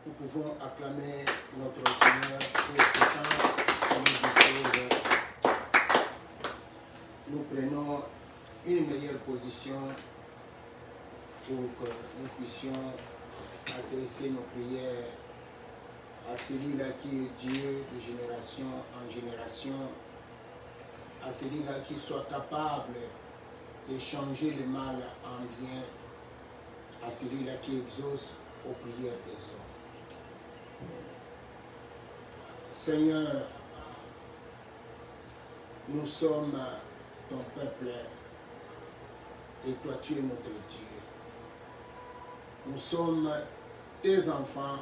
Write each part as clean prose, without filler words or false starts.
Nous pouvons acclamer notre Seigneur pour ce temps que nous dispose. Nous prenons une meilleure position pour que nous puissions adresser nos prières à celui-là qui est Dieu de génération en génération, à celui-là qui soit capable de changer le mal en bien, à celui-là qui exauce aux prières des hommes. Seigneur, nous sommes ton peuple et toi tu es notre Dieu. Nous sommes tes enfants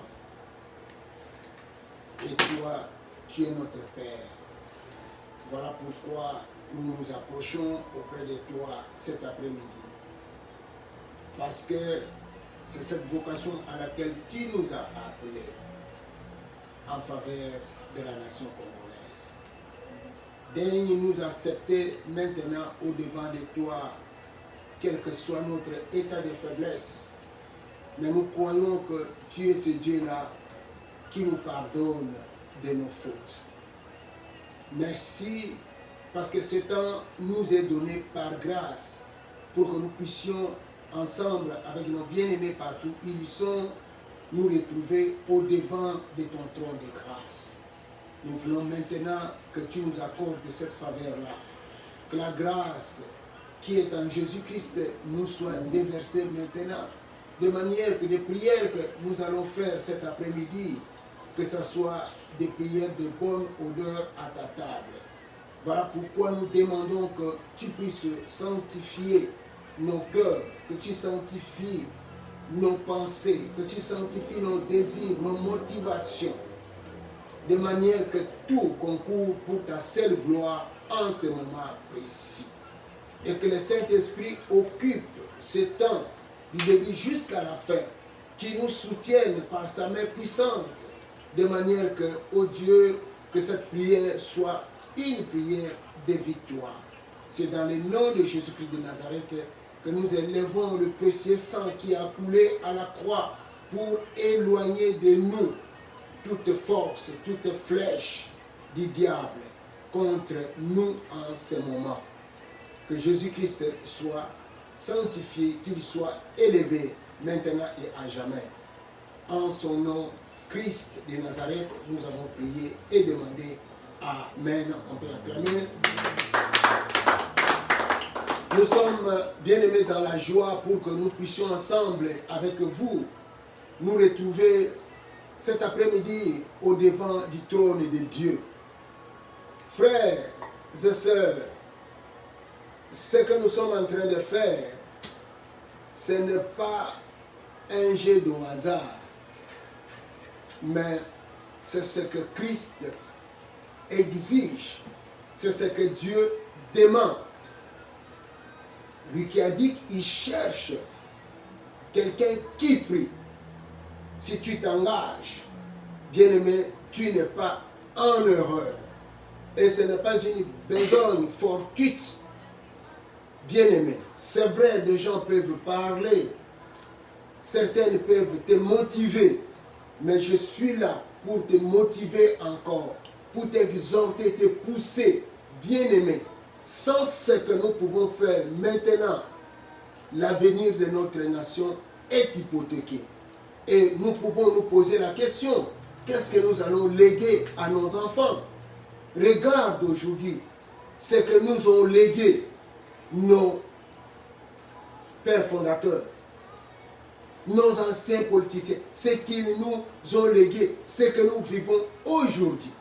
et toi tu es notre Père. Voilà pourquoi nous nous approchons auprès de toi cet après-midi. Parce que c'est cette vocation à laquelle tu nous as appelés en faveur de la nation congolaise. Daigne nous accepter maintenant au-devant de toi, quel que soit notre état de faiblesse. Mais nous croyons que tu es ce Dieu-là qui nous pardonne de nos fautes. Merci parce que ce temps nous est donné par grâce pour que nous puissions ensemble avec nos bien-aimés partout où ils sont, nous retrouver au-devant de ton trône de grâce. Nous voulons maintenant que tu nous accordes cette faveur-là, que la grâce qui est en Jésus-Christ nous soit déversée maintenant, de manière que les prières que nous allons faire cet après-midi, que ce soit des prières de bonne odeur à ta table. Voilà pourquoi nous demandons que tu puisses sanctifier nos cœurs, que tu sanctifies nos pensées, que tu sanctifies nos désirs, nos motivations, de manière que tout concourt pour ta seule gloire en ce moment précis. Et que le Saint-Esprit occupe ce temps du début jusqu'à la fin, qui nous soutienne par sa main puissante, de manière que, ô Dieu, que cette prière soit une prière de victoire. C'est dans le nom de Jésus-Christ de Nazareth que nous élevons le précieux sang qui a coulé à la croix pour éloigner de nous toute force, toute flèche du diable contre nous en ce moment. Que Jésus-Christ soit sanctifié, qu'il soit élevé maintenant et à jamais. En son nom, Christ de Nazareth, nous avons prié et demandé. Amen. On peut acclamer. Nous sommes bien-aimés dans la joie pour que nous puissions ensemble avec vous nous retrouver cet après-midi au-devant du trône de Dieu. Frères et sœurs, ce que nous sommes en train de faire, ce n'est pas un jeu de hasard, mais c'est ce que Christ exige, c'est ce que Dieu demande. Lui qui a dit qu'il cherche quelqu'un qui prie. Si tu t'engages, bien-aimé, tu n'es pas en erreur. Et ce n'est pas une besogne fortuite. Bien-aimé, c'est vrai, des gens peuvent parler, certaines peuvent te motiver, mais je suis là pour te motiver encore, pour t'exhorter, te pousser, bien-aimé. Sans ce que nous pouvons faire maintenant, l'avenir de notre nation est hypothéqué. Et nous pouvons nous poser la question, qu'est-ce que nous allons léguer à nos enfants? Regarde aujourd'hui ce que nous ont légué nos pères fondateurs, nos anciens politiciens, ce qu'ils nous ont légué, ce que nous vivons aujourd'hui.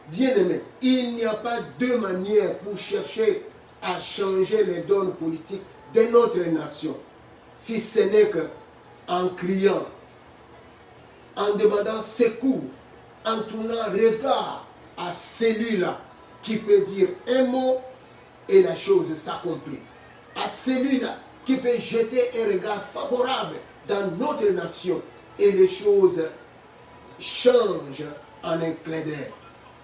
Bien-aimés, il n'y a pas deux manières pour chercher à changer les donnes politiques de notre nation, si ce n'est qu'en criant, en demandant secours, en tournant regard à celui-là qui peut dire un mot et la chose s'accomplit. À celui-là qui peut jeter un regard favorable dans notre nation et les choses changent en un clin d'œil.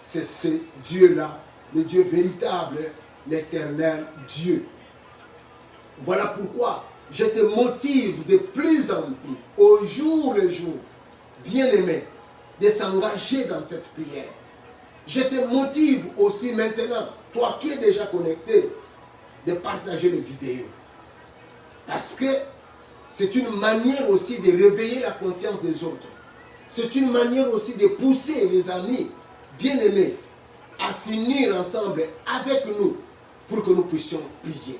C'est ce Dieu-là, le Dieu véritable, l'éternel Dieu. Voilà pourquoi je te motive de plus en plus, au jour le jour, bien-aimés, de s'engager dans cette prière. Je te motive aussi maintenant, toi qui es déjà connecté, de partager les vidéos. Parce que c'est une manière aussi de réveiller la conscience des autres. C'est une manière aussi de pousser les amis bien-aimés à s'unir ensemble avec nous pour que nous puissions prier.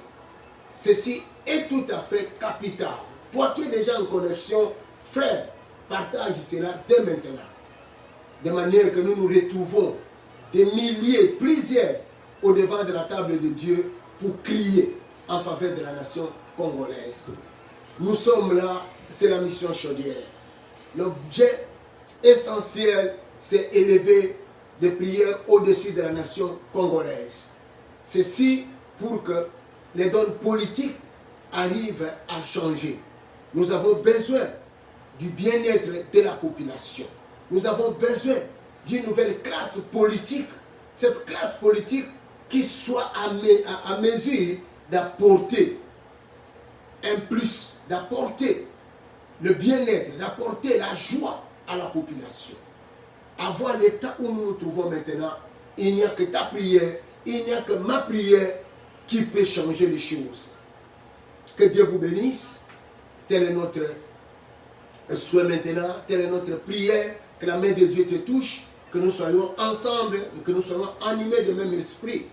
Ceci est tout à fait capital. Toi qui es déjà en connexion, frère, partage cela dès maintenant. De manière que nous nous retrouvons des milliers, plusieurs, au devant de la table de Dieu pour crier en faveur de la nation congolaise. Nous sommes là, c'est la mission chaudière. L'objet essentiel, c'est élever des prières au-dessus de la nation congolaise. Ceci pour que les donnes politiques arrivent à changer. Nous avons besoin du bien-être de la population. Nous avons besoin d'une nouvelle classe politique. Cette classe politique qui soit à mesure d'apporter un plus, d'apporter le bien-être, d'apporter la joie à la population. À voir l'état où nous nous trouvons maintenant, il n'y a que ta prière, il n'y a que ma prière qui peut changer les choses. Que Dieu vous bénisse. Tel est notre souhait maintenant, telle est notre prière, que la main de Dieu te touche, que nous soyons ensemble, que nous soyons animés de même esprit.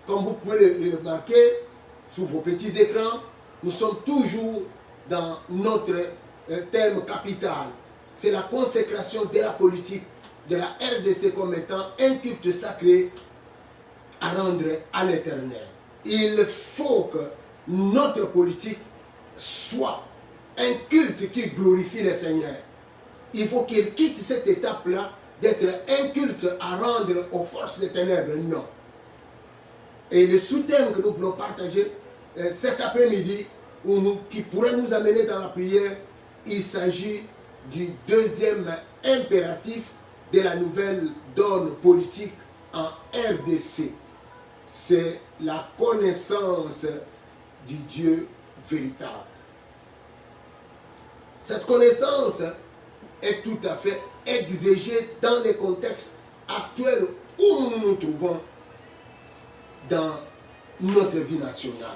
Comme vous pouvez le remarquer sur vos petits écrans, nous sommes toujours dans notre thème capital. C'est la consécration de la politique de la RDC comme étant un culte sacré à rendre à l'Éternel. Il faut que notre politique soit un culte qui glorifie le Seigneur. Il faut qu'il quitte cette étape-là d'être un culte à rendre aux forces des ténèbres. Non. Et le sous-thème que nous voulons partager cet après-midi, qui pourrait nous amener dans la prière, il s'agit du deuxième impératif de la nouvelle donne politique en RDC. C'est la connaissance du Dieu véritable. Cette connaissance est tout à fait exégée dans les contextes actuels où nous nous trouvons dans notre vie nationale.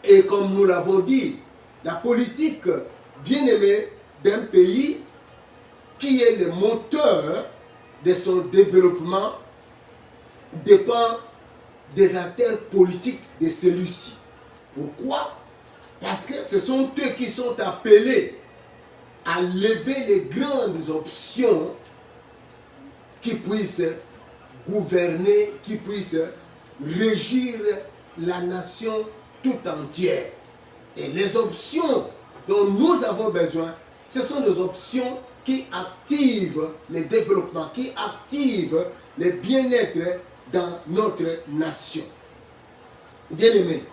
Et comme nous l'avons dit, la politique bien-aimée d'un pays qui est le moteur de son développement dépend des acteurs politiques de celui-ci. Pourquoi? Parce que ce sont eux qui sont appelés à lever les grandes options qui puissent gouverner, qui puissent régir la nation tout entière. Et les options dont nous avons besoin, ce sont des options qui activent le développement, qui activent le bien-être dans notre nation. Bien-aimés,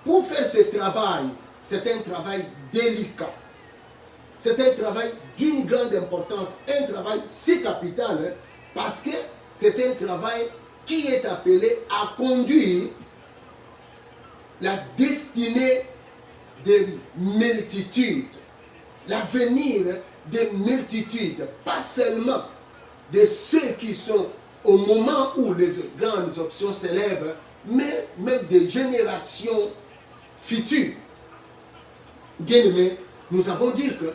pour faire ce travail, c'est un travail délicat. C'est un travail d'une grande importance, un travail si capital, parce que c'est un travail qui est appelé à conduire la destinée des multitudes, l'avenir des multitudes, pas seulement de ceux qui sont au moment où les grandes options s'élèvent, mais même des générations futures. Bien-aimés, nous avons dit que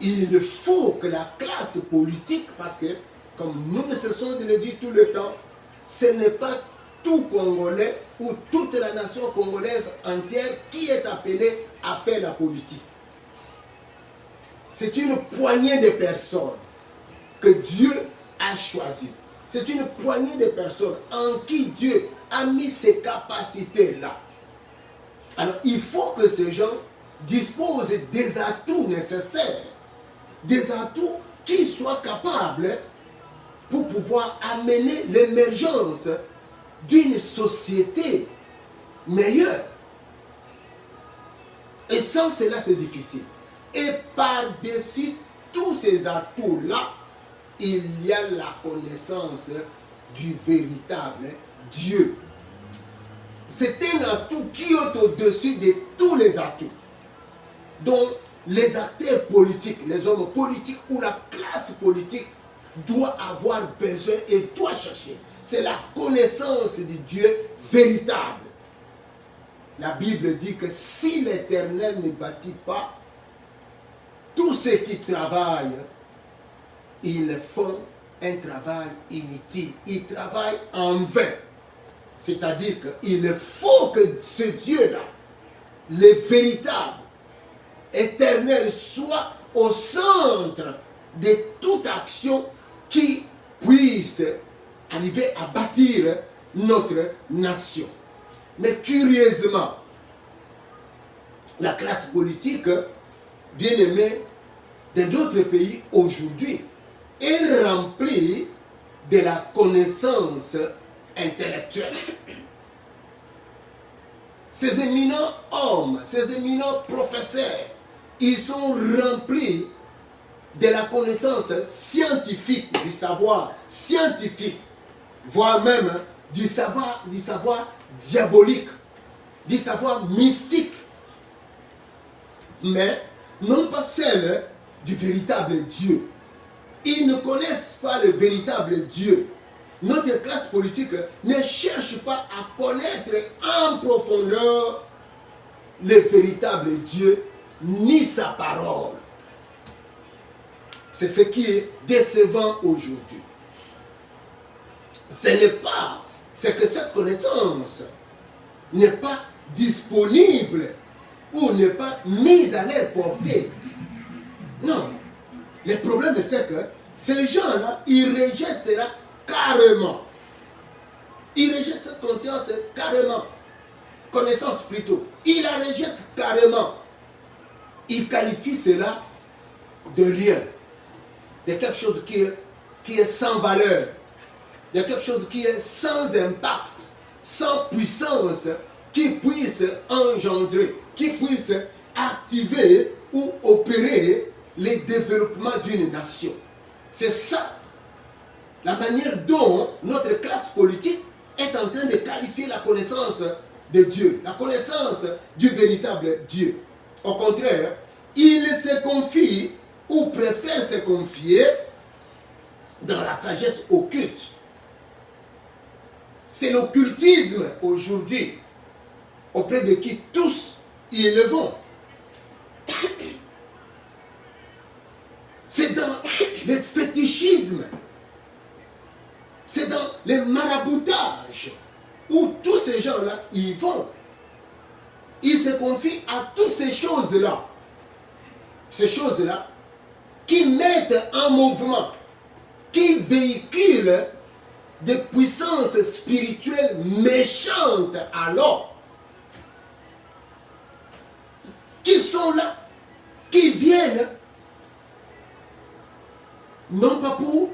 il faut que la classe politique, parce que, comme nous ne cessons de le dire tout le temps, ce n'est pas tout Congolais ou toute la nation congolaise entière qui est appelée à faire la politique. C'est une poignée de personnes que Dieu a choisies. C'est une poignée de personnes en qui Dieu a mis ces capacités-là. Alors, il faut que ces gens disposent des atouts nécessaires, des atouts qui soient capables pour pouvoir amener l'émergence d'une société meilleure. Et sans cela, c'est difficile. Et par-dessus tous ces atouts-là, il y a la connaissance du véritable Dieu. C'est un atout qui est au-dessus de tous les atouts. Donc, les acteurs politiques, les hommes politiques ou la classe politique doit avoir besoin et doit chercher. C'est la connaissance du Dieu véritable. La Bible dit que si l'Éternel ne bâtit pas, tous ceux qui travaillent, ils font un travail inutile. Ils travaillent en vain. C'est-à-dire qu'il faut que ce Dieu-là, le véritable, éternel, soit au centre de toute action qui puisse arriver à bâtir notre nation. Mais curieusement, la classe politique, bien aimée, de d'autres pays aujourd'hui, est remplie de la connaissance intellectuelle. Ces éminents hommes, ces éminents professeurs, ils sont remplis de la connaissance scientifique, du savoir scientifique, voire même du savoir diabolique, du savoir mystique, mais non pas celle du véritable Dieu. Ils ne connaissent pas le véritable Dieu. Notre classe politique ne cherche pas à connaître en profondeur le véritable Dieu ni sa parole. C'est ce qui est décevant aujourd'hui. Ce n'est pas, c'est que cette connaissance n'est pas disponible ou n'est pas mise à leur portée. Non. Le problème, c'est que ces gens-là, ils rejettent cela carrément. Ils rejettent cette conscience carrément. Connaissance plutôt. Ils la rejettent carrément. Ils qualifient cela de rien. De quelque chose qui est sans valeur. De quelque chose qui est sans impact, sans puissance, qui puisse engendrer, qui puisse activer ou opérer le développement d'une nation. C'est ça, la manière dont notre classe politique est en train de qualifier la connaissance de Dieu, la connaissance du véritable Dieu. Au contraire, il se confie ou préfère se confier dans la sagesse occulte. C'est l'occultisme aujourd'hui, auprès de qui tous ils le vont. C'est dans le fétichisme, c'est dans le maraboutage, où tous ces gens-là, ils vont. Ils se confient à toutes ces choses-là. Ces choses-là qui mettent en mouvement, qui véhiculent des puissances spirituelles méchantes alors, qui sont là, qui viennent, non pas pour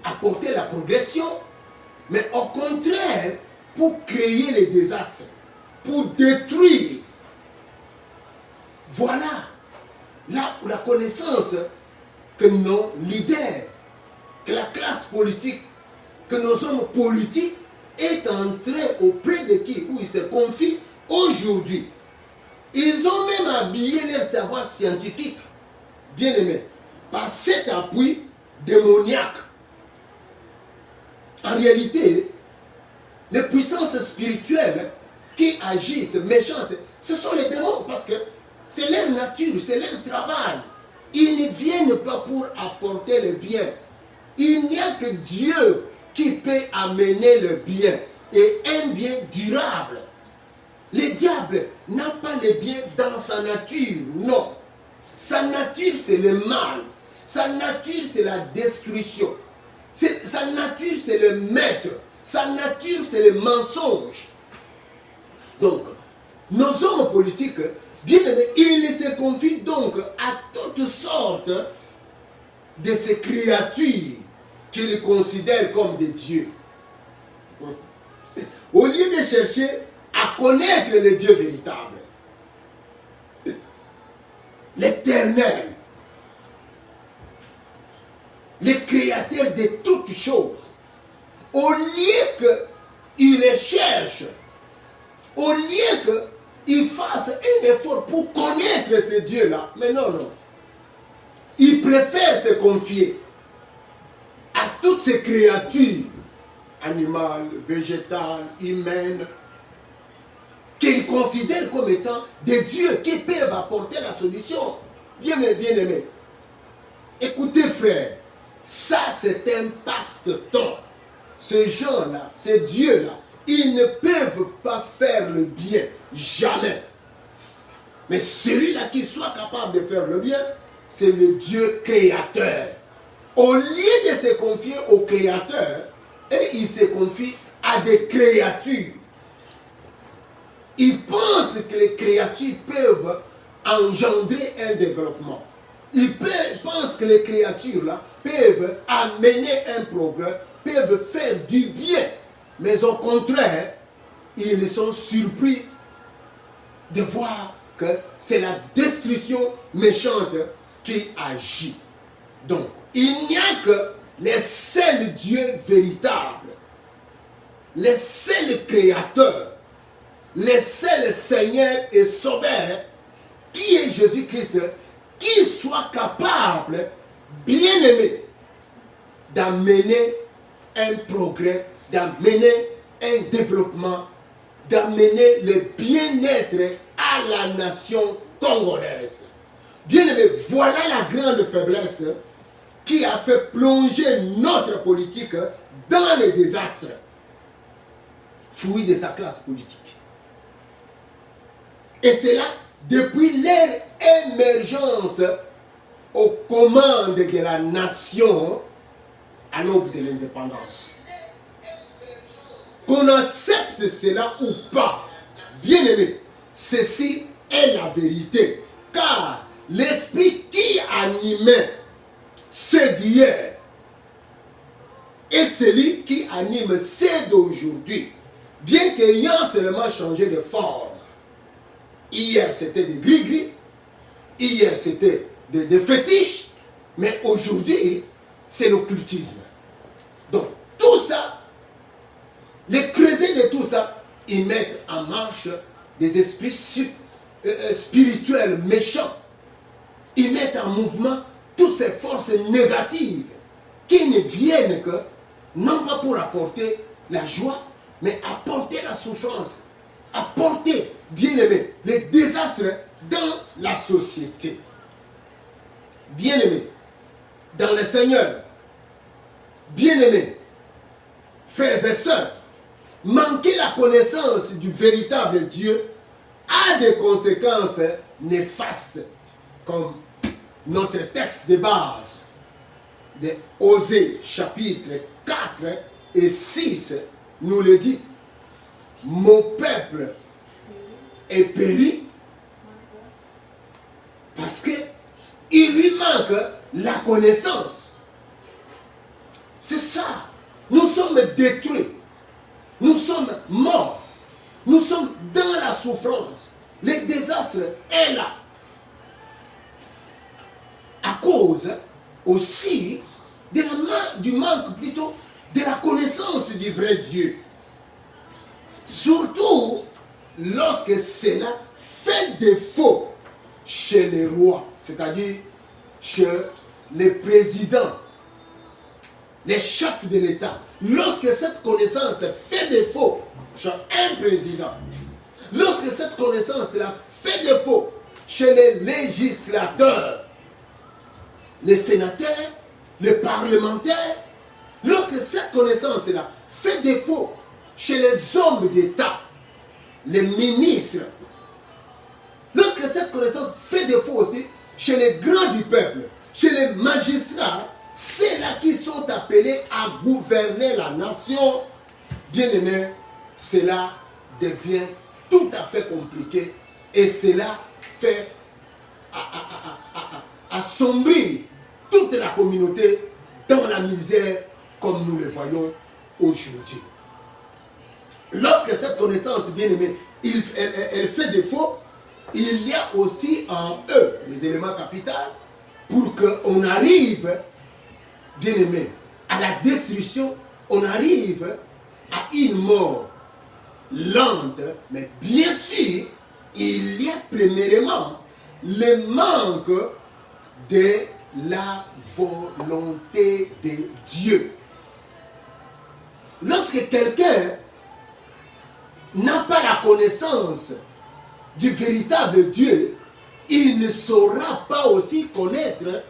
apporter la progression, mais au contraire, pour créer les désastres, pour détruire. Voilà la connaissance que nos leaders, que la classe politique, que nos hommes politiques est en train auprès de qui, où ils se confient aujourd'hui. Ils ont même habillé leur savoir scientifique, bien aimé, par cet appui démoniaque. En réalité, les puissances spirituelles qui agissent méchantes, ce sont les démons parce que c'est leur nature, c'est leur travail. Ils ne viennent pas pour apporter le bien. Il n'y a que Dieu qui peut amener le bien et un bien durable. Le diable n'a pas le bien dans sa nature, non. Sa nature, c'est le mal. Sa nature, c'est la destruction. Sa nature, c'est le maître. Sa nature, c'est le mensonge. Donc, nos hommes politiques, bien aimés, ils se confient donc à toutes sortes de ces créatures qu'ils considèrent comme des dieux. Au lieu de chercher à connaître le Dieu véritable, l'Éternel, le Créateur de toutes choses, au lieu qu'ils les cherchent, au lieu il fasse un effort pour connaître ce Dieu-là. Mais non, non. Il préfère se confier à toutes ces créatures, animales, végétales, humaines, qu'il considère comme étant des dieux qui peuvent apporter la solution. Bien aimé. Écoutez, frère, ça c'est un passe-temps. Ces gens-là, ces dieux-là, ils ne peuvent pas faire le bien. Jamais. Mais celui-là qui soit capable de faire le bien, c'est le Dieu créateur. Au lieu de se confier au créateur, et il se confie à des créatures. Il pense que les créatures peuvent engendrer un développement. Il pense que les créatures là peuvent amener un progrès, peuvent faire du bien. Mais au contraire, ils sont surpris de voir que c'est la destruction méchante qui agit. Donc, il n'y a que les seuls dieux véritables, les seuls créateurs, les seuls seigneurs et sauveurs, qui est Jésus-Christ, qui soit capable, bien aimé, d'amener un progrès, d'amener un développement, d'amener le bien-être à la nation congolaise. Bien aimé, voilà la grande faiblesse qui a fait plonger notre politique dans les désastres, fruit de sa classe politique. Et c'est là, depuis leur émergence aux commandes de la nation à l'aube de l'indépendance. Qu'on accepte cela ou pas, bien aimé, ceci est la vérité. Car l'esprit qui animait ceux d'hier est celui qui anime ceux d'aujourd'hui, bien qu'ayant seulement changé de forme. Hier c'était des gris-gris, hier c'était des fétiches, mais aujourd'hui c'est l'occultisme. Donc tout ça, les creusets de tout ça, ils mettent en marche des esprits spirituels méchants. Ils mettent en mouvement toutes ces forces négatives qui ne viennent que, non pas pour apporter la joie, mais apporter la souffrance, apporter, bien aimé, les désastres dans la société. Bien aimé, dans le Seigneur, bien aimé, frères et sœurs, manquer la connaissance du véritable Dieu a des conséquences néfastes, comme notre texte de base de Osée chapitre 4 et 6 nous le dit. Mon peuple est péri parce qu'il lui manque la connaissance. C'est ça. Nous sommes détruits. Nous sommes morts. Nous sommes dans la souffrance. Le désastre est là. À cause aussi du manque plutôt de la connaissance du vrai Dieu. Surtout lorsque cela fait défaut chez les rois, c'est-à-dire chez les présidents, les chefs de l'État. Lorsque cette connaissance fait défaut chez un président, lorsque cette connaissance fait défaut chez les législateurs, les sénateurs, les parlementaires, lorsque cette connaissance-là fait défaut chez les hommes d'État, les ministres, lorsque cette connaissance fait défaut aussi chez les grands du peuple, chez les magistrats, c'est là qui sont appelés à gouverner la nation, bien aimé, cela devient tout à fait compliqué et cela fait assombrir toute la communauté dans la misère comme nous le voyons aujourd'hui. Lorsque cette connaissance, bien aimée, elle fait défaut, il y a aussi en eux les éléments capitaux pour qu'on arrive, bien aimé, à la destruction, on arrive à une mort lente, mais bien sûr, il y a premièrement le manque de la volonté de Dieu. Lorsque quelqu'un n'a pas la connaissance du véritable Dieu, il ne saura pas aussi connaître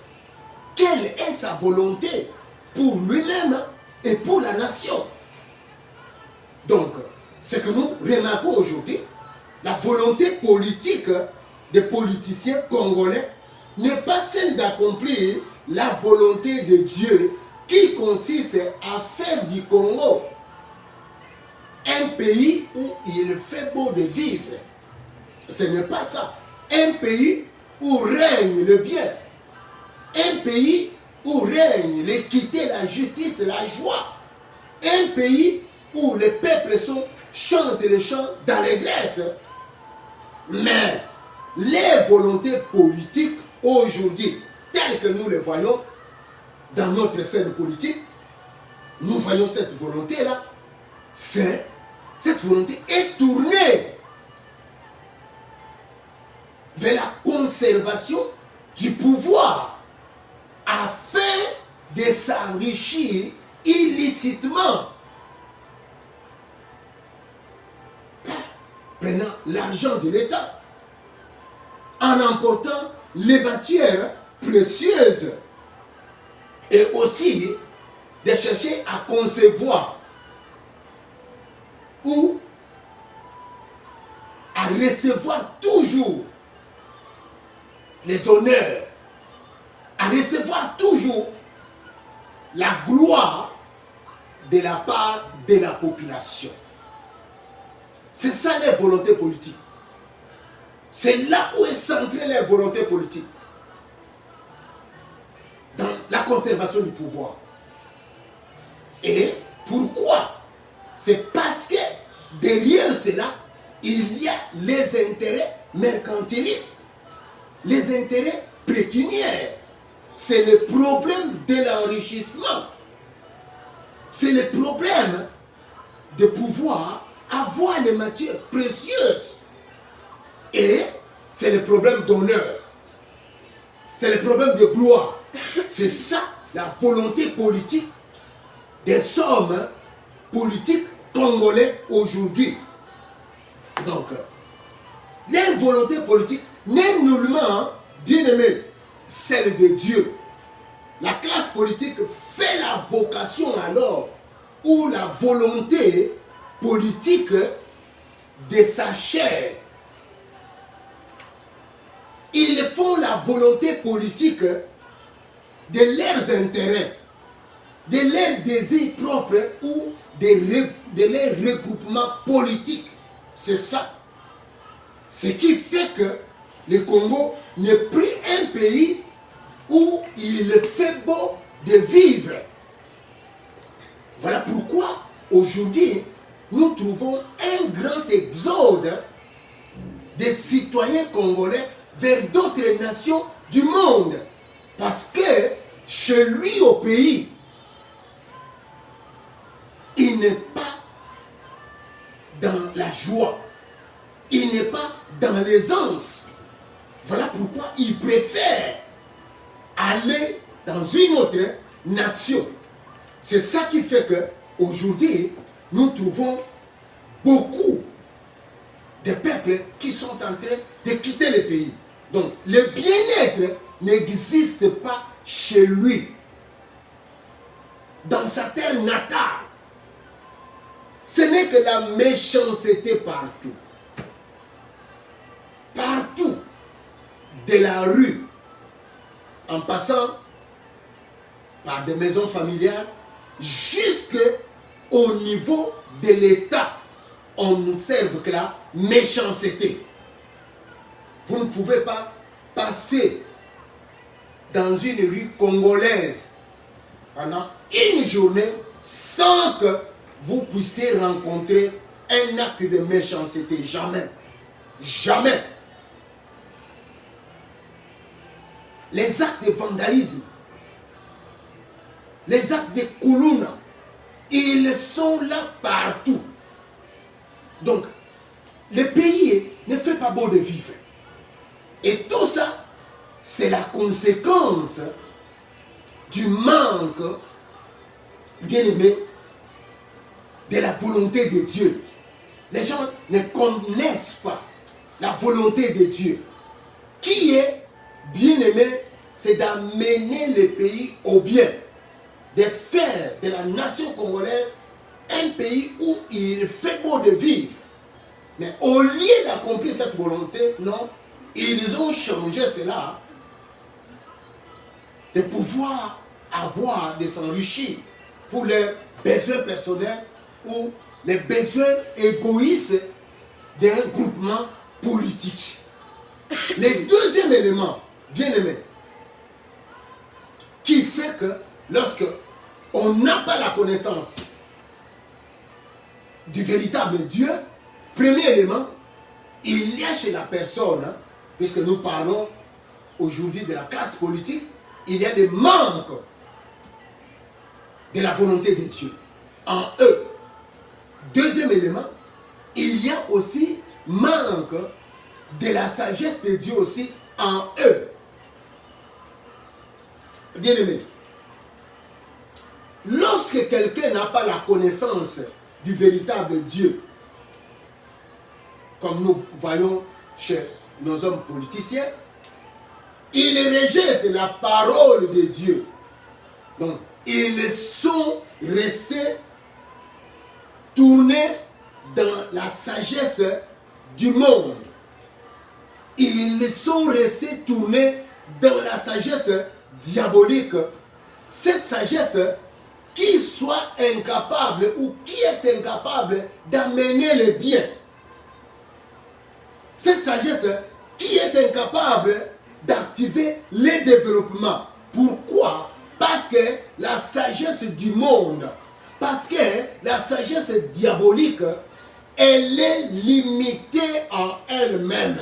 quelle est sa volonté pour lui-même et pour la nation. Donc, ce que nous remarquons aujourd'hui, la volonté politique des politiciens congolais n'est pas celle d'accomplir la volonté de Dieu qui consiste à faire du Congo un pays où il fait beau de vivre. Ce n'est pas ça. Un pays où règne le bien. Un pays où règne l'équité, la justice, la joie. Un pays où les peuples chantent les chants d'allégresse. Mais les volontés politiques aujourd'hui, telles que nous les voyons dans notre scène politique, nous voyons cette volonté-là, cette volonté est tournée vers la conservation du pouvoir afin de s'enrichir illicitement, prenant l'argent de l'État, en emportant les matières précieuses et aussi de chercher à concevoir ou à recevoir toujours les honneurs, à recevoir toujours la gloire de la part de la population. C'est ça les volontés politiques. C'est là où est centrée les volontés politiques. Dans la conservation du pouvoir. Et pourquoi? C'est parce que derrière cela, il y a les intérêts mercantilistes, les intérêts pécuniaires. C'est le problème de l'enrichissement. C'est le problème de pouvoir avoir les matières précieuses. Et c'est le problème d'honneur. C'est le problème de gloire. C'est ça la volonté politique des hommes politiques congolais aujourd'hui. Donc, les volontés politiques n'est nullement, bien aimé, celle de Dieu. La classe politique fait la vocation alors, ou la volonté politique de sa chair. Ils font la volonté politique de leurs intérêts, de leurs désirs propres ou de leurs regroupements politiques. C'est ça. Ce qui fait que le Congo n'est plus un pays où il fait beau de vivre. Voilà pourquoi aujourd'hui nous trouvons un grand exode des citoyens congolais vers d'autres nations du monde. Parce que chez lui au pays, il n'est pas dans la joie. Il n'est pas dans l'aisance. Voilà pourquoi il préfère aller dans une autre nation. C'est ça qui fait que aujourd'hui, nous trouvons beaucoup de peuples qui sont en train de quitter le pays. Donc, le bien-être n'existe pas chez lui, dans sa terre natale. Ce n'est que la méchanceté partout. Partout, de la rue, en passant par des maisons familiales, jusqu'au niveau de l'État, on n'observe que la méchanceté. Vous ne pouvez pas passer dans une rue congolaise pendant une journée sans que vous puissiez rencontrer un acte de méchanceté. Jamais. Jamais. Les actes de vandalisme, les actes de kuluna, ils sont là partout. Donc, le pays ne fait pas beau de vivre. Et tout ça, c'est la conséquence du manque, bien aimé, de la volonté de Dieu. Les gens ne connaissent pas la volonté de Dieu. Qui est, bien aimé, c'est d'amener le pays au bien, de faire de la nation congolaise un pays où il fait beau de vivre. Mais au lieu d'accomplir cette volonté, non, ils ont changé cela de pouvoir avoir, de s'enrichir pour leurs besoins personnels ou les besoins égoïstes d'un groupement politique. Le deuxième élément, bien aimé, qui fait que lorsque on n'a pas la connaissance du véritable Dieu, premier élément, il y a chez la personne, puisque nous parlons aujourd'hui de la classe politique, il y a des manques de la volonté de Dieu en eux. Deuxième élément, il y a aussi manque de la sagesse de Dieu aussi en eux. Bien aimé, lorsque quelqu'un n'a pas la connaissance du véritable Dieu, comme nous voyons chez nos hommes politiciens, ils rejettent la parole de Dieu. Donc, ils sont restés tournés dans la sagesse du monde. Ils sont restés tournés dans la sagesse diabolique. Cette sagesse qui soit incapable ou qui est incapable d'amener le bien. Cette sagesse qui est incapable d'activer le développement. Pourquoi? Parce que la sagesse du monde, parce que la sagesse diabolique, elle est limitée en elle-même.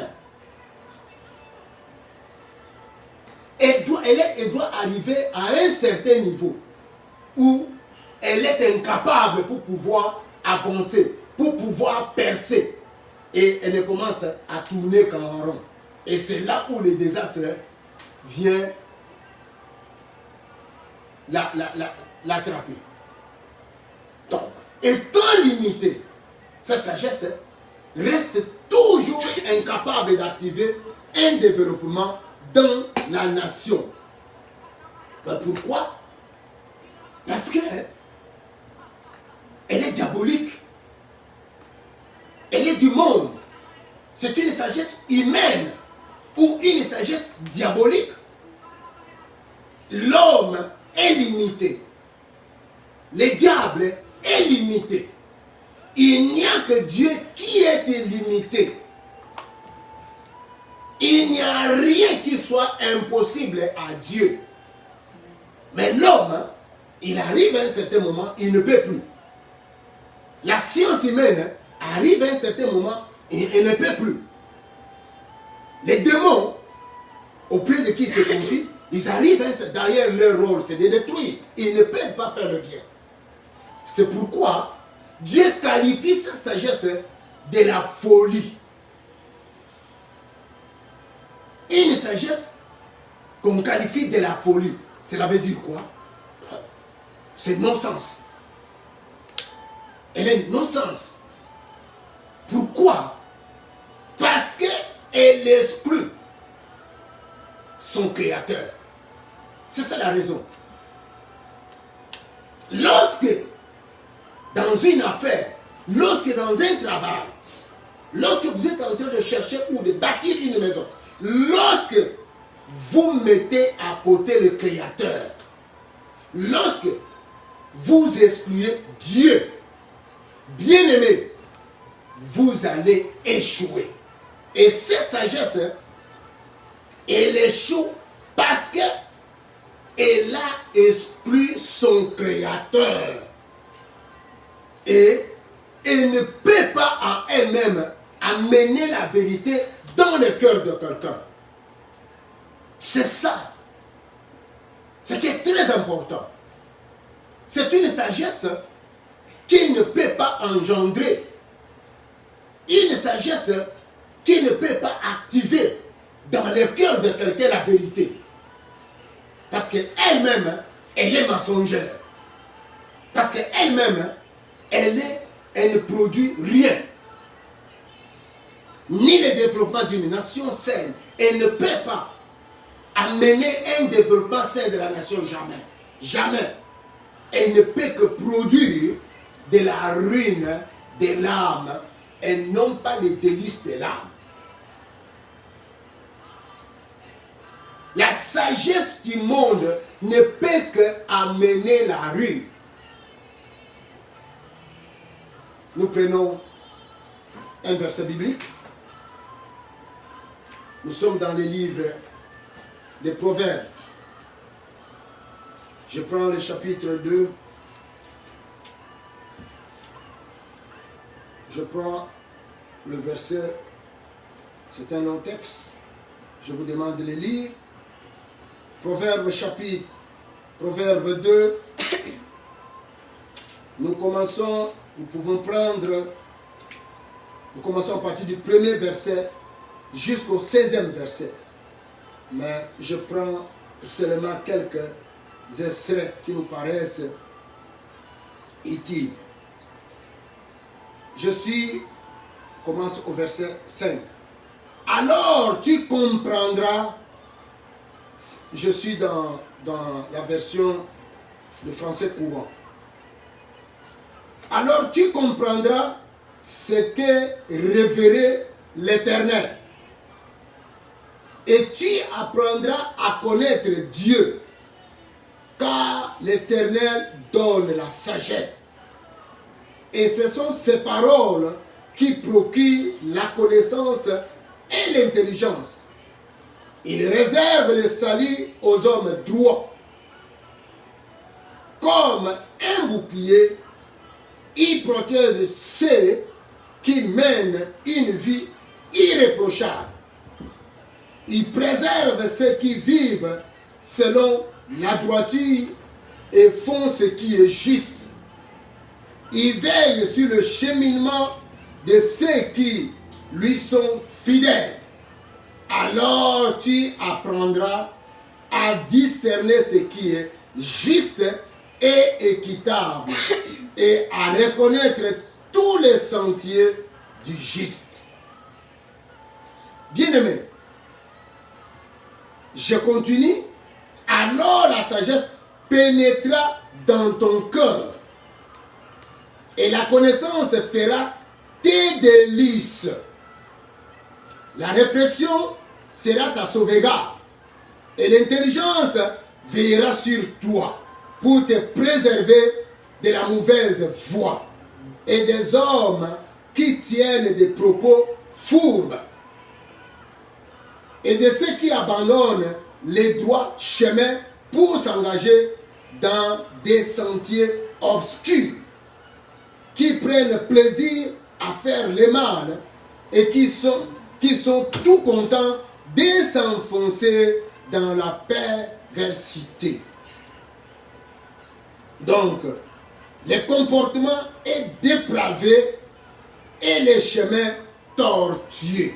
Elle doit arriver à un certain niveau où elle est incapable pour pouvoir avancer, pour pouvoir percer. Et elle ne commence à tourner qu'en rond. Et c'est là où le désastre vient l'attraper. Donc, étant limité, cette sagesse reste toujours incapable d'activer un développement dans la nation. Pourquoi? Parce que elle est diabolique. Elle est du monde. C'est une sagesse humaine ou une sagesse diabolique. L'homme est limité. Le diable est limité. Il n'y a que Dieu qui est illimité. Il n'y a rien qui soit impossible à Dieu. Mais l'homme, il arrive à un certain moment, il ne peut plus. La science humaine arrive à un certain moment, il ne peut plus. Les démons, auprès de qui ils se confient, ils arrivent à derrière leur rôle, c'est de détruire. Ils ne peuvent pas faire le bien. C'est pourquoi Dieu qualifie cette sagesse de la folie. Une sagesse qu'on qualifie de la folie, cela veut dire quoi? C'est non-sens. Elle est non-sens. Pourquoi? Parce qu'elle exclut son créateur. C'est ça la raison. Lorsque dans une affaire, lorsque dans un travail, lorsque vous êtes en train de chercher ou de bâtir une maison, lorsque vous mettez à côté le créateur, lorsque vous excluez Dieu, bien aimé, vous allez échouer. Et cette sagesse, elle échoue parce qu'elle a exclu son créateur. Et elle ne peut pas en elle-même amener la vérité dans le cœur de quelqu'un. C'est ça. Ce qui est très important. C'est une sagesse qui ne peut pas engendrer. Une sagesse qui ne peut pas activer dans le cœur de quelqu'un la vérité. Parce qu'elle-même, elle est mensongère. Parce qu'elle-même, elle ne produit rien. Ni le développement d'une nation saine. Elle ne peut pas amener un développement sain de la nation, jamais. Jamais. Elle ne peut que produire de la ruine de l'âme et non pas les délices de l'âme. La sagesse du monde ne peut que amener la ruine. Nous prenons un verset biblique. Nous sommes dans le livre des Proverbes. Je prends le chapitre 2. Je prends le verset. C'est un long texte. Je vous demande de le lire. Proverbe 2. Nous commençons à partir du premier verset jusqu'au 16e verset. Mais je prends seulement quelques extraits qui nous paraissent utiles. Commence au verset 5. Alors tu comprendras, je suis dans la version de français courant. Alors tu comprendras ce qu'est révérer l'Éternel. Et tu apprendras à connaître Dieu, car l'Éternel donne la sagesse. Et ce sont ces paroles qui procurent la connaissance et l'intelligence. Il réserve le salut aux hommes droits. Comme un bouclier, il protège ceux qui mènent une vie irréprochable. Il préserve ceux qui vivent selon la droiture et font ce qui est juste. Il veille sur le cheminement de ceux qui lui sont fidèles. Alors tu apprendras à discerner ce qui est juste et équitable et à reconnaître tous les sentiers du juste. Bien-aimé, je continue. Alors la sagesse pénétrera dans ton cœur et la connaissance fera tes délices. La réflexion sera ta sauvegarde et l'intelligence veillera sur toi pour te préserver de la mauvaise voie et des hommes qui tiennent des propos fourbes et de ceux qui abandonnent les droits chemins pour s'engager dans des sentiers obscurs, qui prennent plaisir à faire le mal et qui sont tout contents de s'enfoncer dans la perversité. Donc, le comportement est dépravé et les chemins tortueux.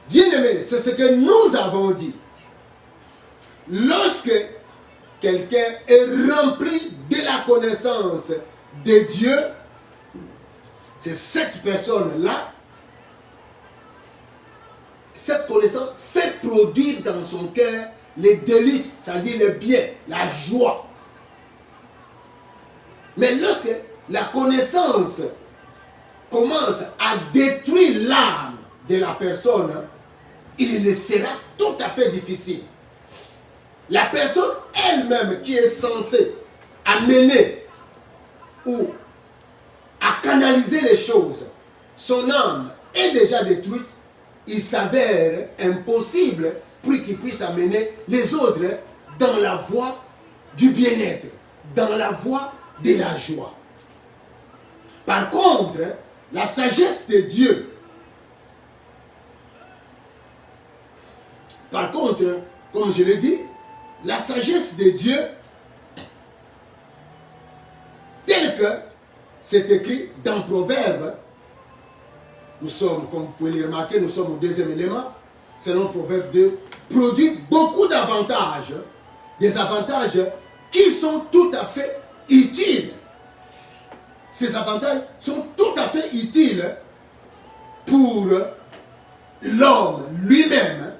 Bien-aimés, c'est ce que nous avons dit. Lorsque quelqu'un est rempli de la connaissance de Dieu, c'est cette personne-là, cette connaissance fait produire dans son cœur les délices, c'est-à-dire le bien, la joie. Mais lorsque la connaissance commence à détruire l'âme de la personne, il sera tout à fait difficile. La personne elle-même qui est censée amener ou à canaliser les choses, son âme est déjà détruite, il s'avère impossible pour qu'il puisse amener les autres dans la voie du bien-être, dans la voie de la joie. Par contre, la sagesse de Dieu, comme je l'ai dit, la sagesse de Dieu, telle que c'est écrit dans Proverbe, nous sommes, comme vous pouvez le remarquer, nous sommes au deuxième élément, selon Proverbe 2, produit beaucoup d'avantages, des avantages qui sont tout à fait utiles. Ces avantages sont tout à fait utiles pour l'homme lui-même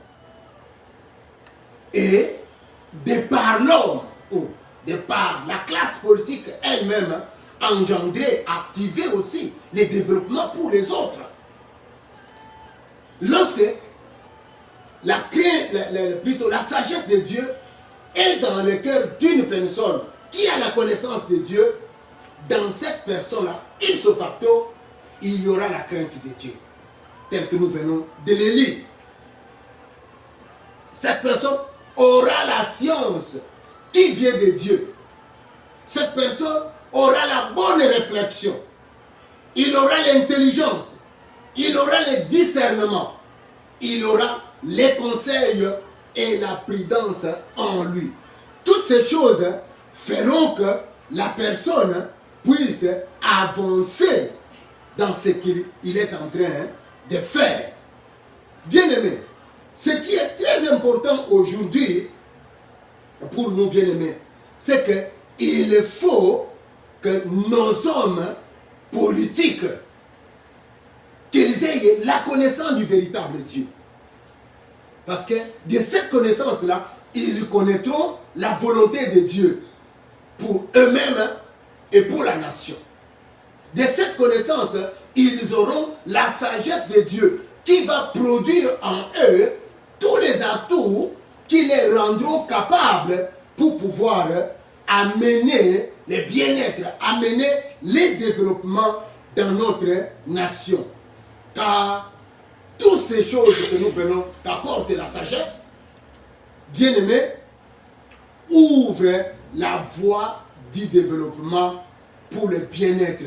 et de par l'homme ou de par la classe politique elle-même engendrer, activer aussi les développements pour les autres. Lorsque la sagesse de Dieu est dans le cœur d'une personne qui a la connaissance de Dieu, dans cette personne-là, ipso facto, il y aura la crainte de Dieu, tel que nous venons de le lire. Cette personne aura la science qui vient de Dieu. Cette personne aura la bonne réflexion. Il aura l'intelligence. Il aura le discernement. Il aura les conseils et la prudence en lui. Toutes ces choses feront que la personne puisse avancer dans ce qu'il est en train de faire. Bien-aimés, ce qui est très important aujourd'hui pour nous bien-aimés, c'est qu'il faut que nos hommes politiques, qu'ils aient la connaissance du véritable Dieu. Parce que de cette connaissance-là, ils connaîtront la volonté de Dieu pour eux-mêmes et pour la nation. De cette connaissance, ils auront la sagesse de Dieu qui va produire en eux tous les atouts qui les rendront capables pour pouvoir amener le bien-être, amener les développements dans notre nation. Car toutes ces choses que nous venons d'apporter la sagesse, bien-aimés, ouvrent la voie du développement pour le bien-être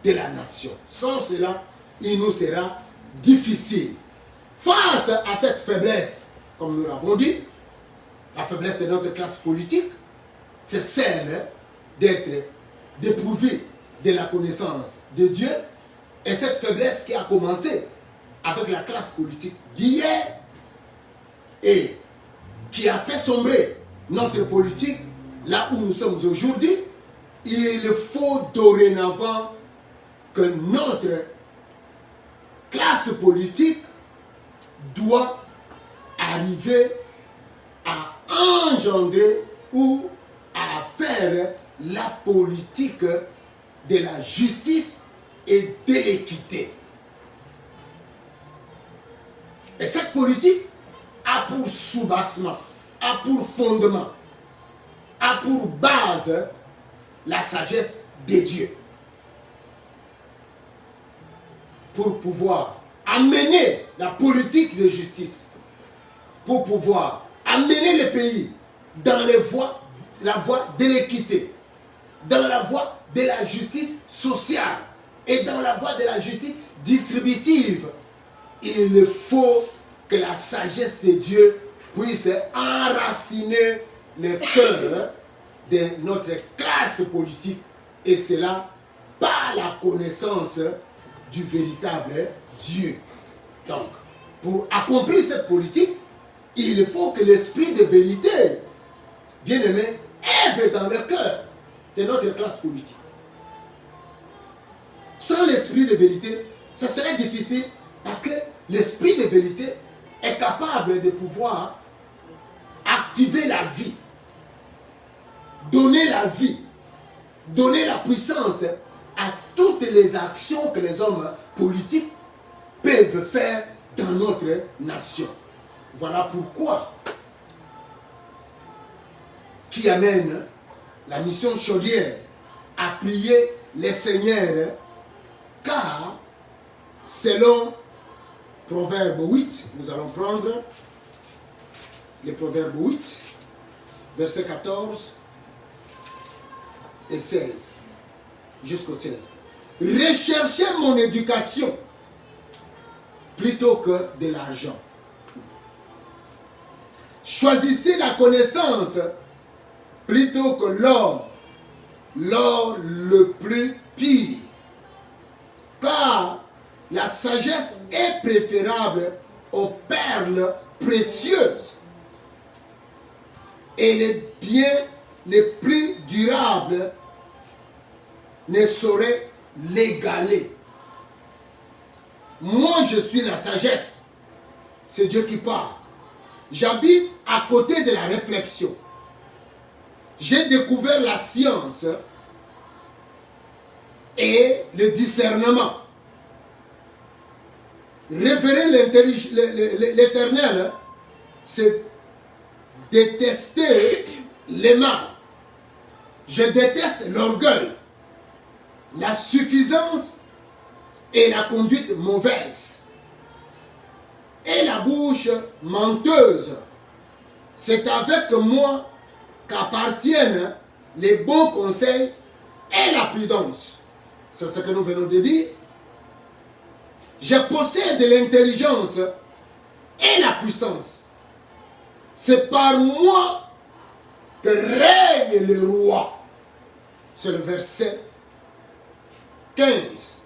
de la nation. Sans cela, il nous sera difficile. Face à cette faiblesse, comme nous l'avons dit, la faiblesse de notre classe politique, c'est celle d'être dépourvue de la connaissance de Dieu. Et cette faiblesse qui a commencé avec la classe politique d'hier et qui a fait sombrer notre politique là où nous sommes aujourd'hui, il faut dorénavant que notre classe politique doit arriver à engendrer ou à faire la politique de la justice et de l'équité. Et cette politique a pour soubassement, a pour fondement, a pour base la sagesse de Dieu. Pour pouvoir amener la politique de justice, pour pouvoir amener le pays dans la voie de l'équité, dans la voie de la justice sociale et dans la voie de la justice distributive, il faut que la sagesse de Dieu puisse enraciner le cœur de notre classe politique, et cela par la connaissance du véritable Dieu. Donc, pour accomplir cette politique, il faut que l'esprit de vérité, bien-aimé, œuvre dans le cœur de notre classe politique. Sans l'esprit de vérité, ça serait difficile parce que l'esprit de vérité est capable de pouvoir activer la vie, donner la vie, donner la puissance à toutes les actions que les hommes politiques peuvent faire dans notre nation. Voilà pourquoi qui amène la mission Chaudière à prier les seigneurs, car selon Proverbe 8, nous allons prendre le Proverbe 8, versets 14 et 16, jusqu'au 16. Recherchez mon éducation plutôt que de l'argent. Choisissez la connaissance plutôt que l'or le plus pire. Car la sagesse est préférable aux perles précieuses. Et les biens les plus durables ne sauraient l'égaler. Moi, je suis la sagesse. C'est Dieu qui parle. J'habite à côté de la réflexion. J'ai découvert la science et le discernement. Révérer l'Éternel, c'est détester les mal. Je déteste l'orgueil, la suffisance et la conduite mauvaise. Et la bouche menteuse. C'est avec moi qu'appartiennent les bons conseils et la prudence. C'est ce que nous venons de dire. Je possède l'intelligence et la puissance. C'est par moi que règne le roi. C'est le verset 15.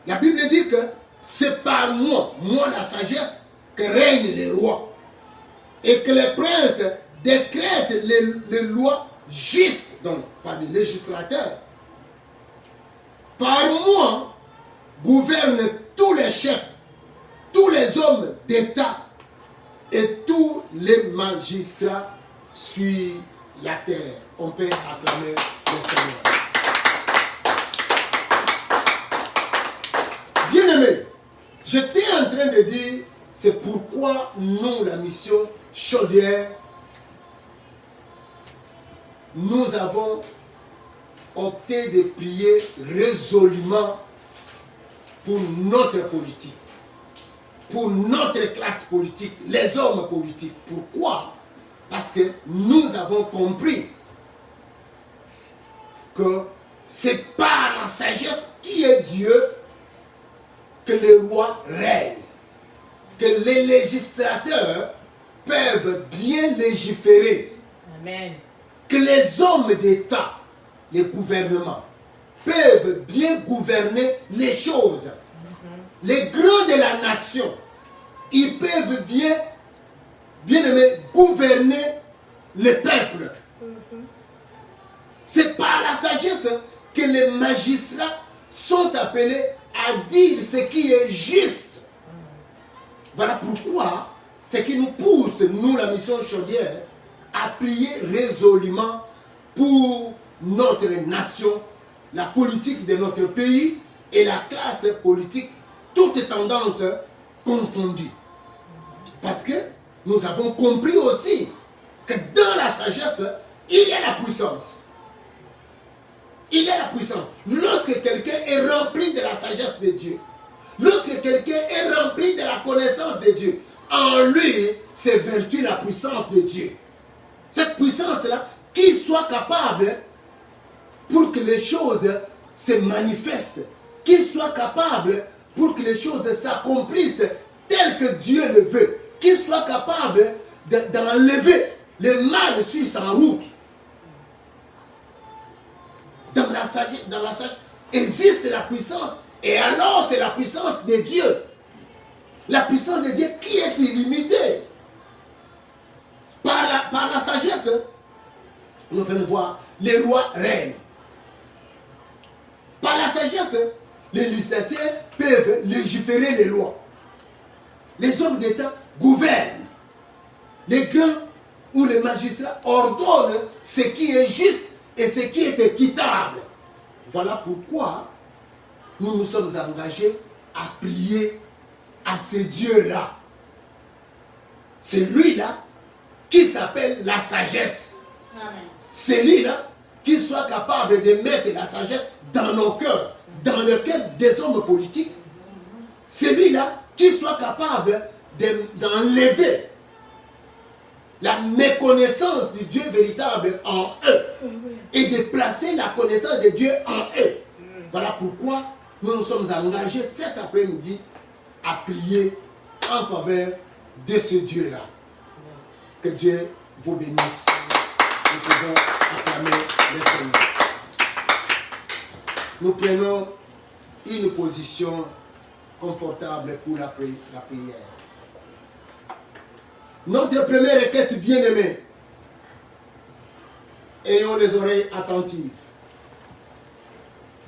La Bible dit que c'est par moi, la sagesse, que règne le roi. Et que les princes décrètent les lois justes, donc par les législateurs. Par moi gouvernent tous les chefs, tous les hommes d'État et tous les magistrats sur la terre. On peut acclamer le Seigneur. Bien-aimés, j'étais en train de dire, c'est pourquoi nous, la mission Chaudière, nous avons opté de prier résolument pour notre politique, pour notre classe politique, les hommes politiques. Pourquoi? Parce que nous avons compris que c'est par la sagesse qui est Dieu que le roi règne, que les législateurs peuvent bien légiférer. Amen. Que les hommes d'État, les gouvernements, peuvent bien gouverner les choses. Les grands de la nation, ils peuvent bien aimer, gouverner le peuple. C'est par la sagesse que les magistrats sont appelés à dire ce qui est juste. Voilà pourquoi ce qui nous pousse, nous, la mission Chaudière, à prier résolument pour notre nation, la politique de notre pays et la classe politique, toutes tendances confondues. Parce que nous avons compris aussi que dans la sagesse, il y a la puissance. Il y a la puissance. Lorsque quelqu'un est rempli de la sagesse de Dieu, lorsque quelqu'un est rempli de la connaissance de Dieu, en lui, c'est vertu la puissance de Dieu. Cette puissance-là, qu'il soit capable, pour que les choses se manifestent, qu'il soit capable pour que les choses s'accomplissent telles que Dieu le veut, qu'il soit capable d'enlever le mal sur sa route. Dans la sagesse existe la puissance, et alors c'est la puissance de Dieu. La puissance de Dieu qui est illimitée. Par la sagesse, nous venons voir, les rois règnent. Par la sagesse, les législateurs peuvent légiférer les lois. Les hommes d'État gouvernent. Les grands ou les magistrats ordonnent ce qui est juste et ce qui est équitable. Voilà pourquoi nous nous sommes engagés à prier à ce Dieu-là. C'est lui-là qui s'appelle la sagesse. C'est lui-là qui soit capable de mettre la sagesse dans nos cœurs, dans le cœur des hommes politiques. C'est lui-là qui soit capable d'enlever la méconnaissance du Dieu véritable en eux et de placer la connaissance de Dieu en eux. Voilà pourquoi nous nous sommes engagés cet après-midi à prier en faveur de ce Dieu-là. Que Dieu vous bénisse. Nous pouvons acclamer le Seigneur. Nous prenons une position confortable pour la prière. Notre première requête, bien-aimée, ayons les oreilles attentives.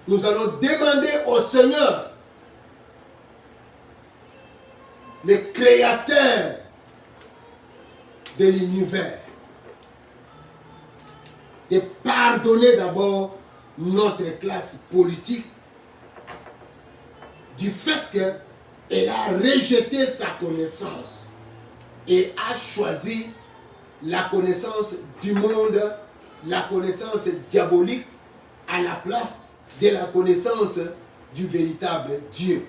Nous allons demander au Seigneur, le créateur de l'univers, de pardonner d'abord notre classe politique du fait qu'elle a rejeté sa connaissance et a choisi la connaissance du monde, la connaissance diabolique à la place de la connaissance du véritable Dieu.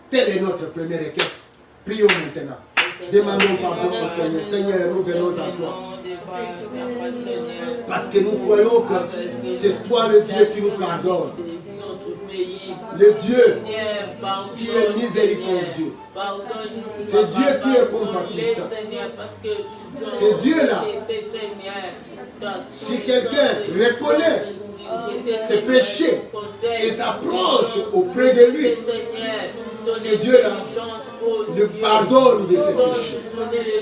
Telle est notre première requête. Prions maintenant. Demandons pardon au Seigneur. Seigneur, nous venons à toi. Parce que nous croyons que c'est toi le Dieu qui nous pardonne. Le Dieu qui est miséricordieux. C'est Dieu qui est compatissant. C'est Dieu-là. Si quelqu'un reconnaît ses péchés et s'approche auprès de lui, c'est Dieu-là le pardonne de ses péchés.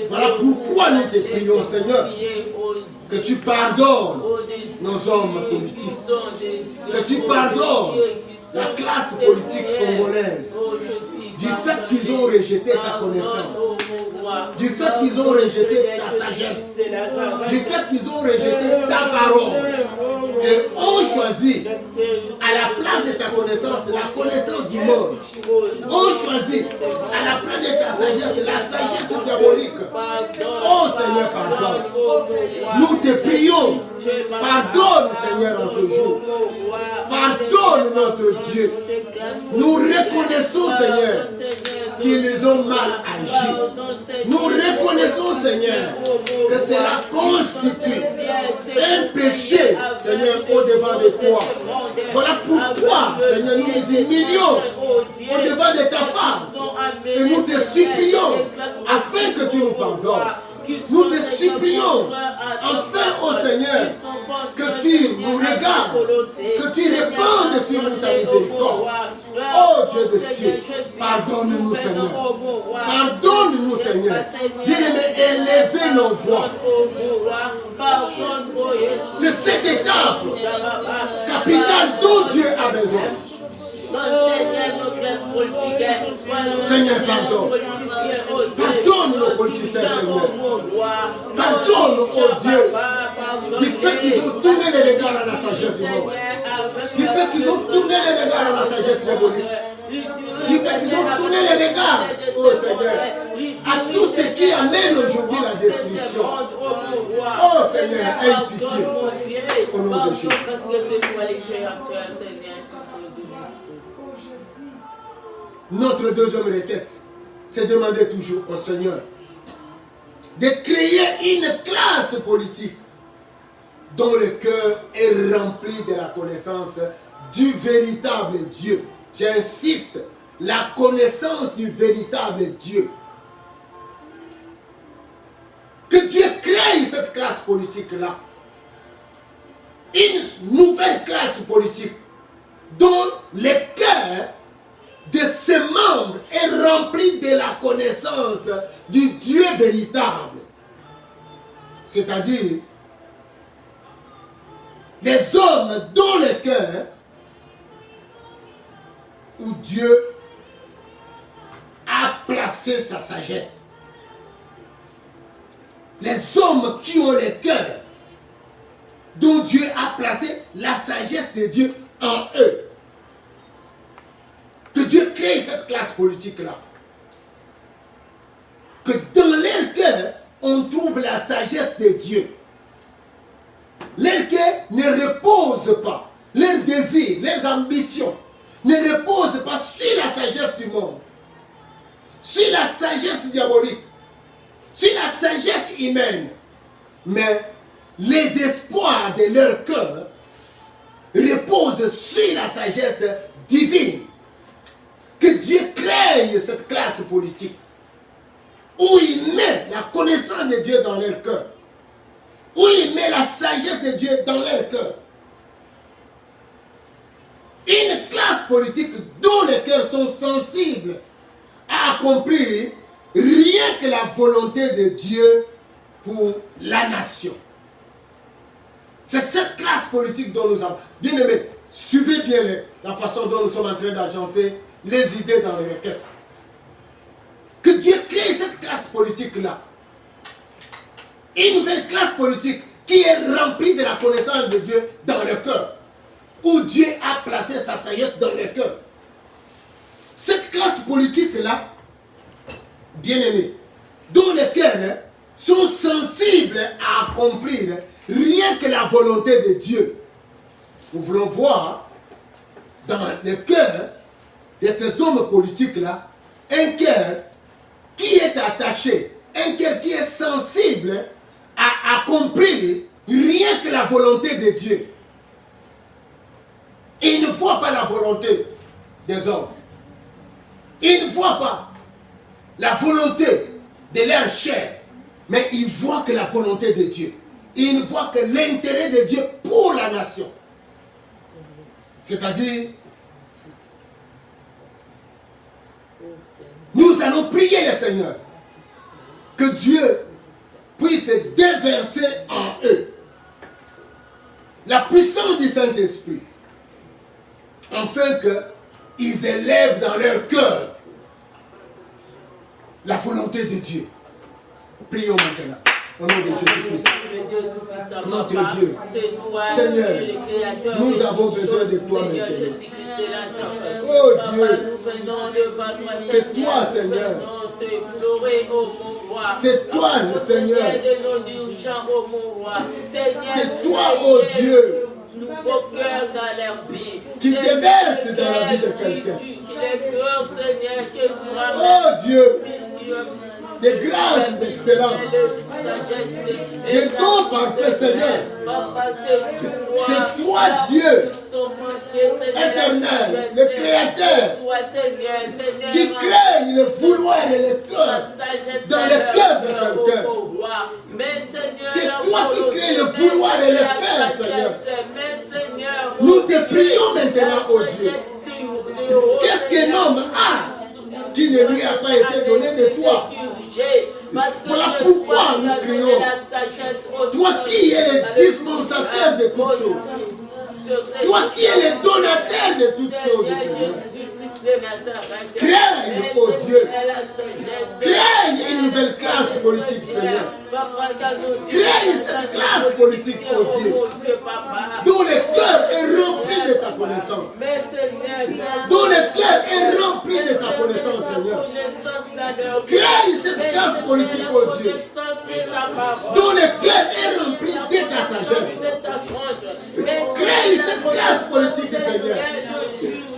Voilà pourquoi nous te prions, Seigneur, que tu pardonnes nos hommes politiques, que tu pardonnes la classe politique congolaise du fait qu'ils ont rejeté ta connaissance, du fait qu'ils ont rejeté ta sagesse, du fait qu'ils ont rejeté ta parole et ont choisi à la place de ta connaissance la connaissance du monde, ont choisi à la place de ta sagesse la sagesse diabolique. Oh Seigneur, pardonne. Nous te prions, pardonne Seigneur en ce jour. Pardonne notre Dieu. Nous reconnaissons Seigneur qu'ils ont mal agi. Nous reconnaissons Seigneur que cela constitue un péché Seigneur au-devant de toi. Voilà pourquoi Seigneur nous nous humilions au-devant de ta face et nous te supplions afin que tu nous pardonnes. Nous te supplions, enfin, ô Seigneur, que tu nous regardes, que tu répandes sur nous ta miséricorde. Oh Dieu de cieux, pardonne-nous, Seigneur. Pardonne-nous, Seigneur. Bien-aimé, élevez nos voix. C'est cette étape capitale dont Dieu a besoin. Seigneur, pardonne. Pardonne nos politiciens, Seigneur. Pardonne, oh Dieu, du fait qu'ils ont tourné les regards à la sagesse du monde. Du fait qu'ils ont tourné les regards à la sagesse diabolique. Du fait qu'ils ont tourné les regards, oh Seigneur, à tout ce qui amène aujourd'hui la destruction. Oh Seigneur, aie pitié. Au nom de Jésus. Notre deuxième requête, c'est demander toujours au Seigneur de créer une classe politique dont le cœur est rempli de la connaissance du véritable Dieu. J'insiste, la connaissance du véritable Dieu. Que Dieu crée cette classe politique-là. Une nouvelle classe politique dont le cœur de ses membres est rempli de la connaissance du Dieu véritable. C'est-à-dire, des hommes dont le cœur, où Dieu a placé sa sagesse. Les hommes qui ont le cœur, dont Dieu a placé la sagesse de Dieu en eux. Que Dieu crée cette classe politique-là. Que dans leur cœur, on trouve la sagesse de Dieu. Leur cœur ne repose pas. Leurs désirs, leurs ambitions ne reposent pas sur la sagesse du monde, sur la sagesse diabolique, sur la sagesse humaine. Mais les espoirs de leur cœur reposent sur la sagesse divine. Que Dieu crée cette classe politique où il met la connaissance de Dieu dans leur cœur, où il met la sagesse de Dieu dans leur cœur. Une classe politique dont les cœurs sont sensibles accomplir rien que la volonté de Dieu pour la nation. C'est cette classe politique dont nous avons. Bien aimé, suivez bien la façon dont nous sommes en train d'agencer les idées dans les requêtes. Que Dieu crée cette classe politique-là. Une nouvelle classe politique qui est remplie de la connaissance de Dieu dans le cœur. Où Dieu a placé sa sagesse dans le cœur. Cette classe politique-là, bien aimé, dont les cœurs sont sensibles à accomplir rien que la volonté de Dieu. Nous voulons voir dans le cœur de ces hommes politiques-là un cœur qui est attaché, un cœur qui est sensible à accomplir rien que la volonté de Dieu. Et ils ne voient pas la volonté des hommes. Ils ne voient pas la volonté de leur chair, mais ils voient que la volonté de Dieu. Ils ne voient que l'intérêt de Dieu pour la nation. C'est-à-dire, nous allons prier le Seigneur que Dieu puisse déverser en eux la puissance du Saint-Esprit, afin qu'ils élèvent dans leur cœur la volonté de Dieu. Prions maintenant. Au nom de Jésus-Christ. Notre Dieu. Seigneur, nous avons besoin de toi maintenant. Oh Dieu, c'est toi, Seigneur. C'est toi, Seigneur. C'est toi, oh Dieu, qui déverse dans la vie de quelqu'un. Oh Dieu, des grâces excellentes, des dons parfaits, Seigneur. C'est toi, Dieu, éternel, le Créateur, qui crée le vouloir et le cœur dans le cœur de quelqu'un. C'est toi qui crée le vouloir et le faire, Seigneur. Nous te prions maintenant, oh Dieu. Qu'est-ce qu'un homme a qui ne lui a pas été donné de toi? Voilà pourquoi nous crions. Toi qui es le dispensateur de toutes choses. Toi qui es le donateur de toutes choses, Seigneur. Crée, oh Dieu. Crée une nouvelle classe politique, Seigneur. Crée cette classe politique, oh Dieu, dont le cœur est rempli de ta connaissance. Dont le cœur est rempli de ta connaissance, Seigneur. Crée cette classe politique, oh Dieu, dont le cœur est rempli de ta sagesse. Crée cette classe politique, Seigneur,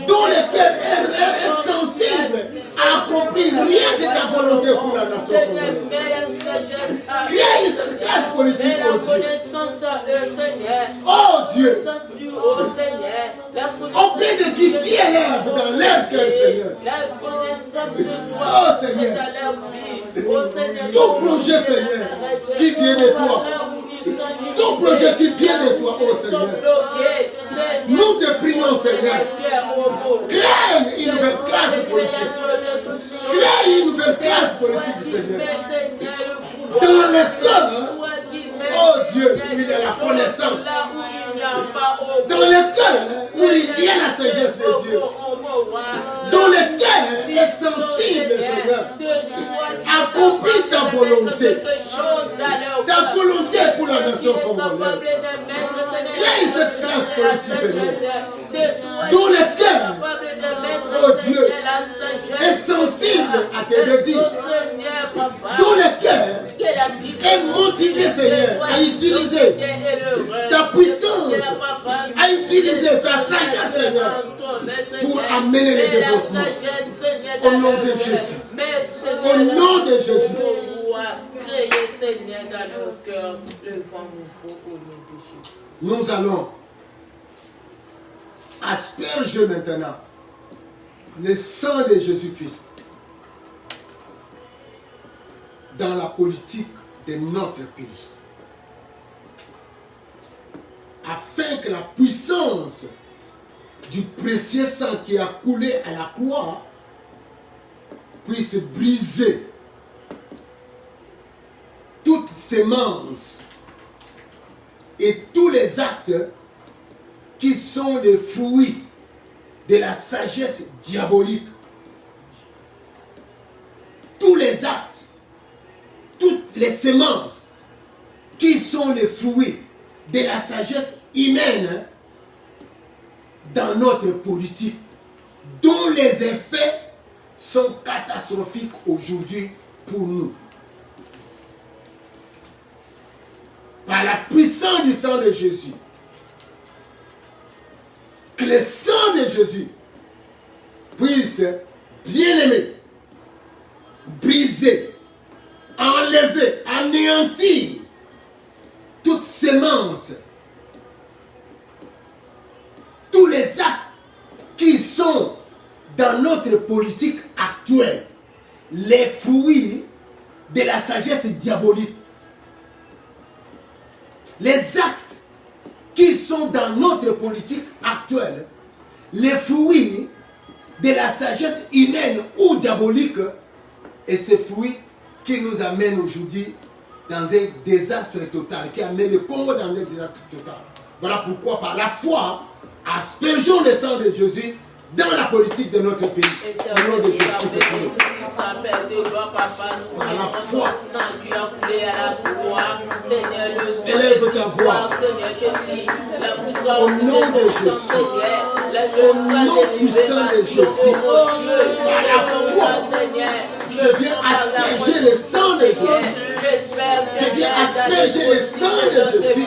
dont le cœur est sensible à accomplir rien que ta volonté pour la nation congolaise. Crée cette classe politique, oh Dieu. Oh Dieu. Auprès de qui tu élèves dans leur cœur, Seigneur. Oh Seigneur. Tout projet, Seigneur, qui vient de toi. Tout projet qui vient de toi, oh Seigneur. Nous te prions, Seigneur. Crée une nouvelle classe politique. Crée une nouvelle classe politique, Seigneur. Dans le cœur, oh Dieu, où il y a la connaissance. Dans le cœur, où il y a la sagesse de Dieu. Dans le cœur est sensible, Seigneur. Accomplis ta volonté. Ta volonté pour la nation congolaise. Crée cette classe politique, Seigneur. Dont le cœur, oh Dieu, est sensible à tes désirs. Dont le cœur est motivé, Seigneur, à utiliser ta puissance, à utiliser ta sagesse, Seigneur, pour amener le développement. Au nom de Jésus. Au nom de Jésus. Nous allons asperger maintenant le sang de Jésus-Christ dans la politique de notre pays, afin que la puissance du précieux sang qui a coulé à la croix puisse briser toute sémence et tous les actes qui sont les fruits de la sagesse diabolique. Tous les actes, toutes les sémences qui sont les fruits de la sagesse humaine dans notre politique, dont les effets sont catastrophiques aujourd'hui pour nous. Par la puissance du sang de Jésus, que le sang de Jésus puisse, bien aimé, briser, enlever, anéantir toute sémence, tous les actes qui sont dans notre politique actuelle, les fruits de la sagesse diabolique. Les actes qui sont dans notre politique actuelle, les fruits de la sagesse humaine ou diabolique, et ces fruits qui nous amènent aujourd'hui dans un désastre total, qui amène le Congo dans un désastre total. Voilà pourquoi par la foi, aspergeons le sang de Jésus dans la politique de notre pays. Au nom de Jésus-Christ. Par la foi. Élève ta voix. Au nom de Jésus. Au nom puissant de Jésus. Par la foi. Je viens asperger le sang de Jésus. Je viens asperger le sang de Jésus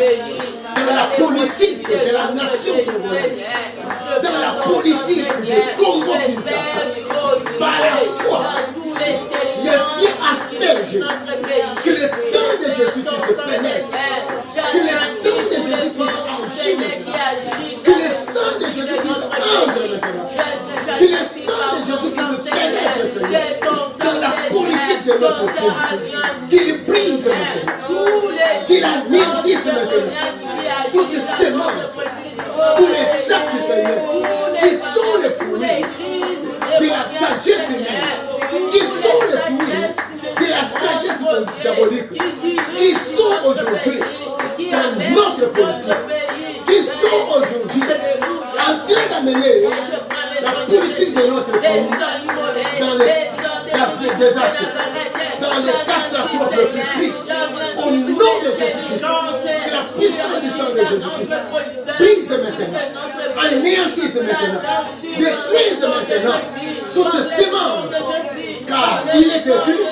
dans la politique de la nation congolaise, dans la politique du Congo-Kinshasa. Par la foi, je viens asperger que le sang de Jésus puisse pénétrer, que le sang de Jésus puisse agir maintenant, que le sang de Jésus puisse entrer maintenant, que le sang de Jésus puisse pénétrer, Seigneur, dans la politique de notre pays, qu'il brise maintenant, qu'il anéantisse maintenant toutes les sémences, tous les actes, Seigneur, qui sont les fruits de la sagesse humaine, qui sont les fruits de la sagesse diabolique, qui sont aujourd'hui dans notre politique, qui sont aujourd'hui en train d'amener la politique de notre pays dans les désastres, dans les catastrophes les plus pires. Au nom de Jésus-Christ, que la puissance du sang de Jésus-Christ brise maintenant, anéantisse maintenant, détruise maintenant toute sémence, car il est écrit,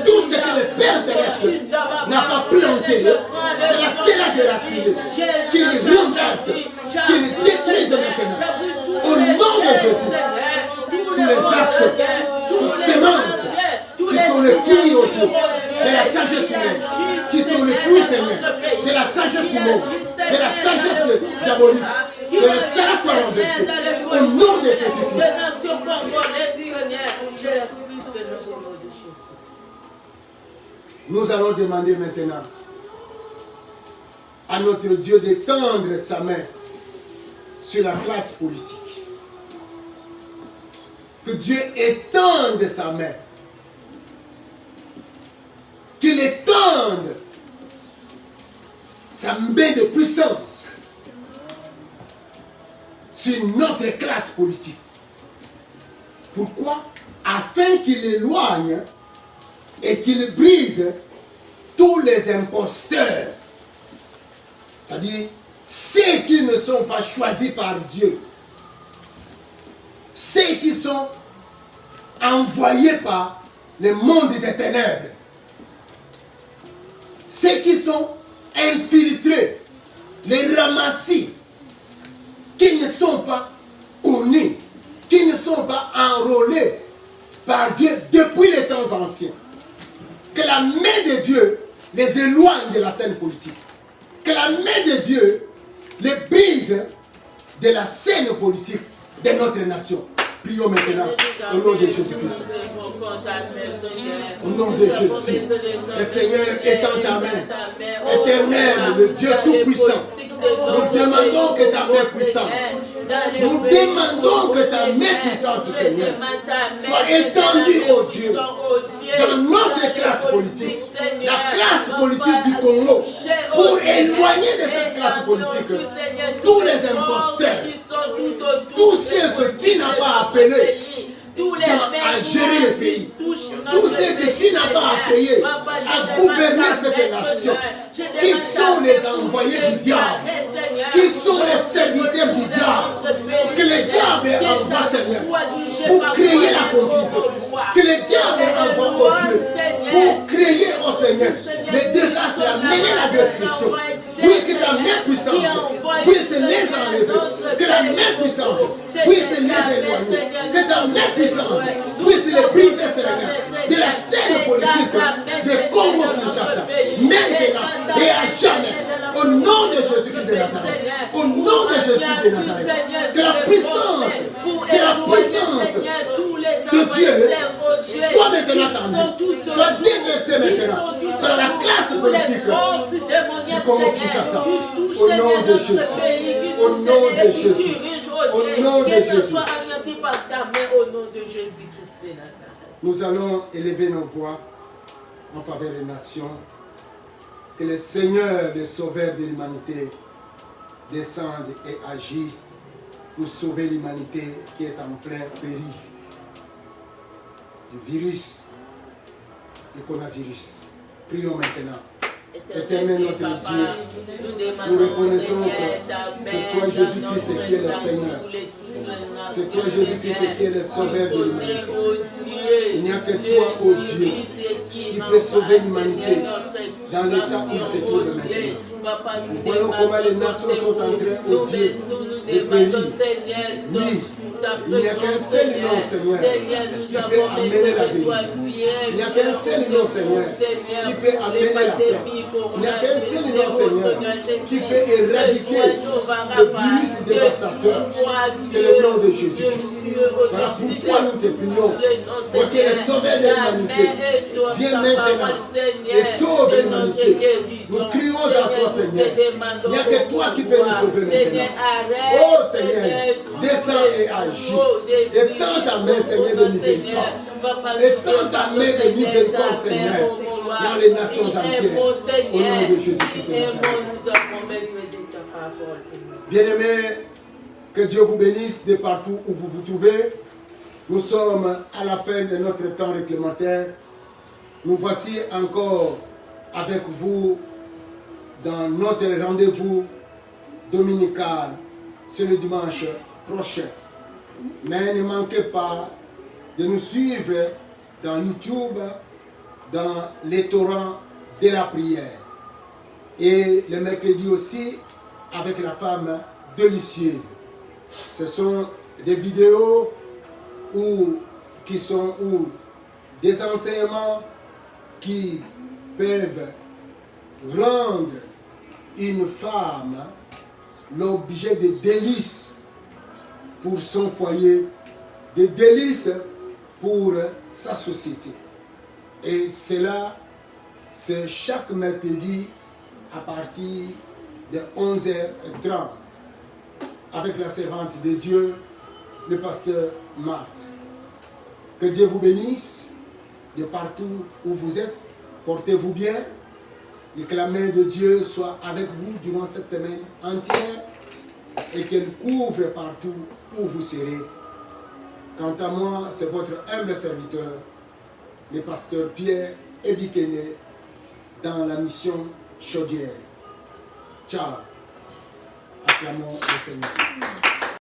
tout ce que le Père Céleste n'a pas planté, c'est la cela déraciner, qu'il renverse, qu'il détruise maintenant. Au nom de Jésus, tous les actes, toutes sémences qui sont les fruits autour de la sagesse humaine, qui sont les fruits, Seigneur, de la sagesse humaine, de la sagesse diabolique, de la sagesse soit renversée. Au nom de Jésus-Christ. Nous allons demander maintenant à notre Dieu d'étendre sa main sur la classe politique. Que Dieu étende sa main. Qu'il étende sa main de puissance sur notre classe politique. Pourquoi? Afin qu'il éloigne et qu'il brise tous les imposteurs. C'est-à-dire ceux qui ne sont pas choisis par Dieu. Ceux qui sont envoyés par le monde des ténèbres. Ceux qui sont infiltrés, les ramassis, qui ne sont pas connus, qui ne sont pas enrôlés par Dieu depuis les temps anciens. Que la main de Dieu les éloigne de la scène politique. Que la main de Dieu les brise de la scène politique de notre nation. Prions maintenant au nom de Jésus-Christ. Au nom de Jésus, le Seigneur étend ta main. Éternel, le Dieu Tout-Puissant, Nous demandons que ta main puissante, nous demandons que ta main puissante, Seigneur, soit étendue, oh Dieu, dans notre classe politique, la classe politique du Congo, pour éloigner de cette classe politique tous les imposteurs, tous ceux que tu n'as pas appelés à gérer le pays, tous ceux que tu n'as pas appelés à gouverner cette nation, qui sont les envoyés du diable, qui sont les serviteurs du diable, que le diable envoie, Seigneur, pour créer la confusion, que le diable envoie, oh Dieu, pour créer, oh Seigneur, les désastres, amener la destruction. Oui, que ta main puissante puisse les enlever, que la main puissante puisse les éloigner, que ta main puissante puisse les briser, Seigneur, de la scène politique de Congo-Kinshasa, maintenant et à jamais, au nom de Jésus-Christ de Nazareth, au nom de Jésus-Christ de Nazareth, que la puissance de Dieu soit maintenant tendue, soit déversée maintenant dans la classe politique du Congo-Kinshasa, au nom de Jésus, au nom de Jésus, au nom de Jésus. Nous allons élever nos voix en faveur des nations. Que le Seigneur, le Sauveur de l'humanité, descende et agisse pour sauver l'humanité qui est en plein péril. Le virus, le coronavirus. Prions maintenant. Éternel notre Dieu, nous reconnaissons que c'est toi Jésus-Christ qui est le Seigneur. C'est toi Jésus-Christ qui est le Sauveur de l'humanité. Il n'y a que toi, ô Dieu, qui peut sauver l'humanité dans l'état où il se trouve maintenant. Nous voyons comment les nations sont en train, ô Dieu, de périr. Oui, il n'y a qu'un seul nom, Seigneur, qui peut amener la guérison. Il n'y a qu'un seul nom, Seigneur, qui peut amener la paix. Il n'y a qu'un seul nom, Seigneur, qui peut éradiquer ce virus dévastateur. C'est le nom de Jésus-Christ. Voilà pourquoi nous te prions, pour que le Sauveur de l'humanité vienne maintenant et sauve l'humanité. Nous crions à toi, Seigneur. Il n'y a que toi qui peux nous sauver maintenant. Oh Seigneur, descends et agis. Étends ta main, Seigneur, de miséricorde. Étends ta main de miséricorde, Seigneur, dans les nations entières. Au nom de Jésus-Christ de Nazareth. Bien-aimés, que Dieu vous bénisse de partout où vous vous trouvez. Nous sommes à la fin de notre temps réglementaire. Nous voici encore avec vous dans notre rendez-vous dominical. C'est le dimanche prochain. Mais ne manquez pas de nous suivre dans YouTube, dans les torrents de la prière. Et le mercredi aussi, avec la femme délicieuse. Ce sont des vidéos où des enseignements qui peuvent rendre une femme l'objet de délices pour son foyer, de délices pour sa société. Et cela, c'est chaque mercredi à partir de 11h30 avec la servante de Dieu, le pasteur Marthe. Que Dieu vous bénisse de partout où vous êtes. Portez-vous bien et que la main de Dieu soit avec vous durant cette semaine entière et qu'elle couvre partout où vous serez. Quant à moi, c'est votre humble serviteur, le pasteur Pierre Ebikene, dans la mission Chaudière. Ciao. Acclamons le Seigneur.